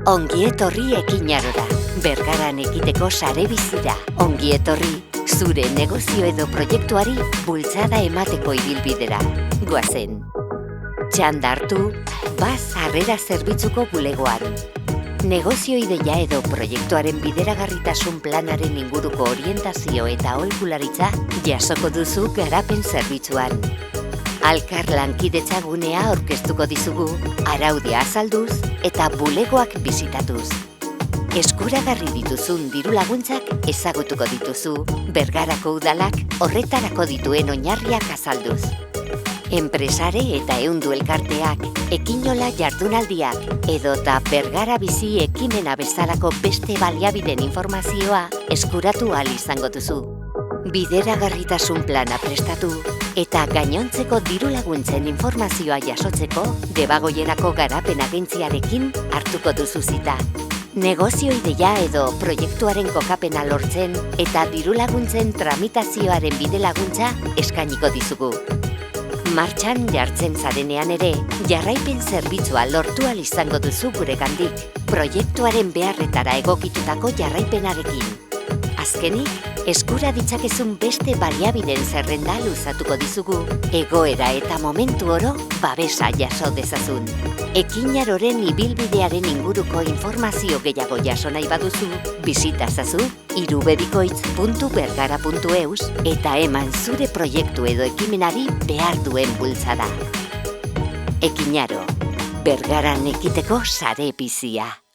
Ongi etorri Ekinarora, Bergaran ekiteko sare bizira. Ongi etorri, zure negozio edo proiektuari bultzada emateko ibilbidera. Goazen. Txanda hartu, baz harrera zerbitzuko bulegoan. Negozio ideia edo proiektuaren bideragarritasun planaren inguruko orientazio eta aholkularitza jasoko duzu garapen zerbitzuan. Alkar lankidetza gunea aurkeztuko dizugu, araudia azalduz eta bulegoak bisitatuz. Eskuragarri dituzun diru laguntzak ezagutuko dituzu, Bergarako udalak horretarako dituen oinarriak azalduz. Enpresare eta ehundu elkarteak, ekinola jardunaldiak edota Bergara bizi ekimena bezalako beste baliabideen informazioa eskuratu ahal izango duzu. Bideragarritasun plana prestatu eta gainontzeko diru laguntzen informazioa jasotzeko Debagoienako garapen agentziarekin hartuko duzu zita. Negozio ideia edo proiektuaren kokapena lortzen eta diru laguntzen tramitazioaren bide laguntza eskainiko dizugu. Martxan jartzen zarenean ere, jarraipen zerbitzua lortu ahal izango duzu guregandik, proiektuaren beharretara egokitutako jarraipenarekin. Azkenik, eskura ditzakezun beste baliabideen zerrenda luzatuko dizugu, egoera eta momentu oro babesa jaso dezazun. Ekinaroren ibilbidearen inguruko informazio gehiago jaso nahi baduzu, bisitazazu irubebikoitz.bergara.eus eta eman zure proiektu edo ekimenari behar duen bultzada. Ekinaro, Bergaran ekiteko sare bizia.